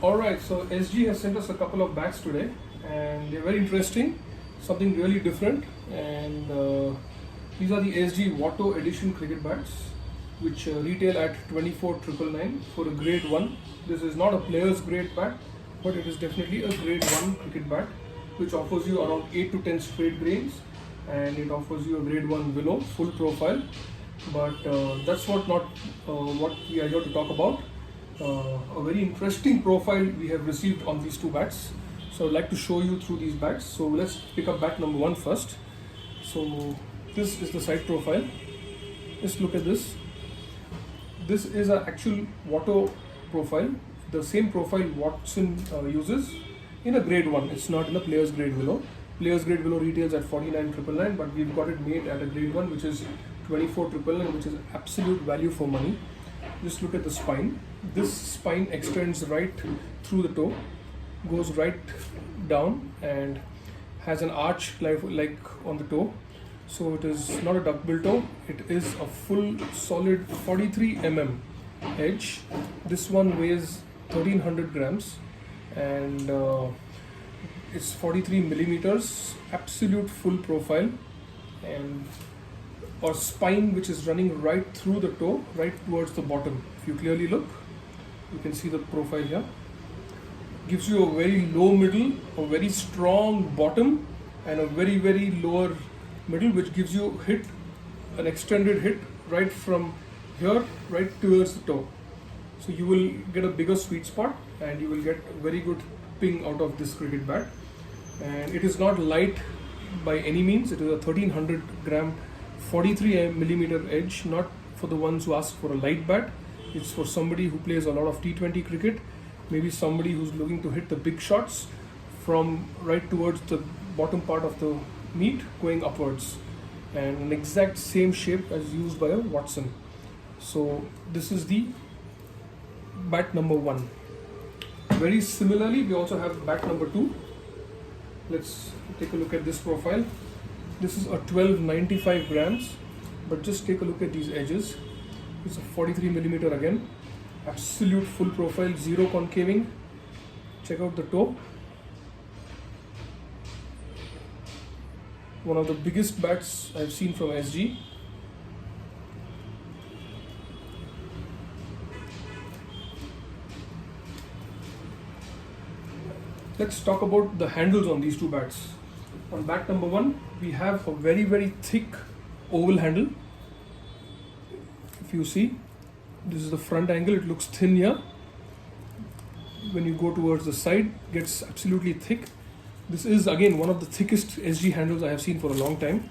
Alright, so SG has sent us a couple of bats today and they're very interesting, something really different, and these are the SG Watto edition cricket bats which retail at 24,999 for a grade 1. This is not a player's grade bat, but it is definitely a grade 1 cricket bat which offers you around 8 to 10 straight grains, and it offers you a grade 1 willow full profile. But that's what we are here to talk about. A very interesting profile we have received on these two bats, so I'd like to show you through these bats. So let's pick up bat number 1 first. So this is the side profile. Just look at this. This is an actual Watto profile, the same profile Watson uses in a grade 1. It's not in a player's grade willow. Player's grade willow retails at 49,999, but we've got it made at a grade 1 which is 24,999, which is absolute value for money. Just look at the spine. This spine extends right through the toe, goes right down and has an arch like on the toe. So it is not a duckbill toe, it is a full solid 43 mm edge. This one weighs 1300 grams and it's 43 millimeters, absolute full profile, and or spine which is running right through the toe, right towards the bottom. If you clearly look, you can see the profile here. Gives you a very low middle, a very strong bottom, and a very lower middle, which gives you an extended hit right from here right towards the toe. So you will get a bigger sweet spot and you will get very good ping out of this cricket bat. And it is not light by any means. It is a 1300 gram 43 millimeter edge, not for the ones who ask for a light bat. It's for somebody who plays a lot of T20 cricket, maybe somebody who's looking to hit the big shots from right towards the bottom part of the meat going upwards, and an exact same shape as used by a Watson. So this is the bat number 1. Very similarly, we also have bat number 2. Let's take a look at this profile. This is a 1295 grams, but just take a look at these edges. It's a 43 millimeter again, absolute full profile, zero concaving. Check out the toe. One of the biggest bats I've seen from SG. Let's talk about the handles on these two bats. On bat number 1, we have a very thick oval handle. If you see, this is the front angle, it looks thin here. When you go towards the side, it gets absolutely thick. This is again one of the thickest SG handles I have seen for a long time.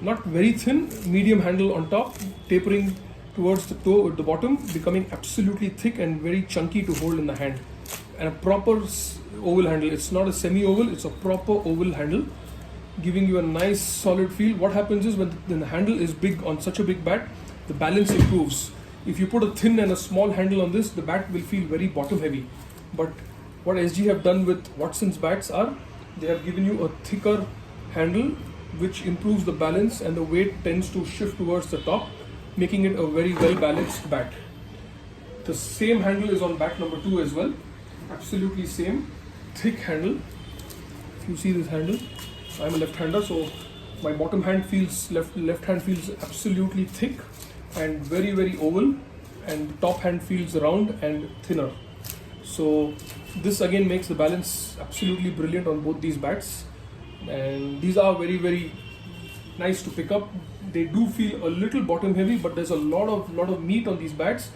Not very thin, medium handle on top, tapering towards the toe at the bottom, becoming absolutely thick and very chunky to hold in the hand. And a proper oval handle. It's not a semi-oval, it's a proper oval handle, giving you a nice solid feel. What happens is when the handle is big on such a big bat, the balance improves. If you put a thin and a small handle on this, the bat will feel very bottom heavy. But what SG have done with Watson's bats are, they have given you a thicker handle which improves the balance, and the weight tends to shift towards the top, making it a very well balanced bat. The same handle is on bat number 2 as well. Absolutely same thick handle. If you see this handle, I'm a left-hander, so my bottom hand feels left hand feels absolutely thick and very oval, and the top hand feels round and thinner. So this again makes the balance absolutely brilliant on both these bats, and these are very nice to pick up. They do feel a little bottom heavy, but there's a lot of meat on these bats.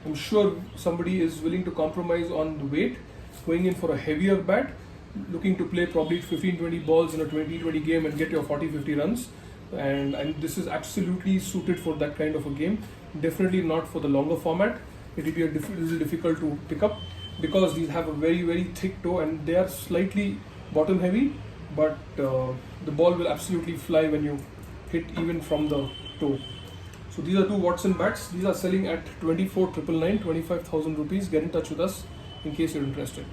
I'm sure somebody is willing to compromise on the weight, going in for a heavier bat, looking to play probably 15-20 balls in a 20-20 game and get your 40-50 runs. And this is absolutely suited for that kind of a game. Definitely not for the longer format. It will be a little difficult to pick up because these have a very thick toe and they are slightly bottom heavy, but the ball will absolutely fly when you hit even from the toe. So these are two Watson bats. These are selling at 24,999, 25,000 rupees. Get in touch with us in case you're interested.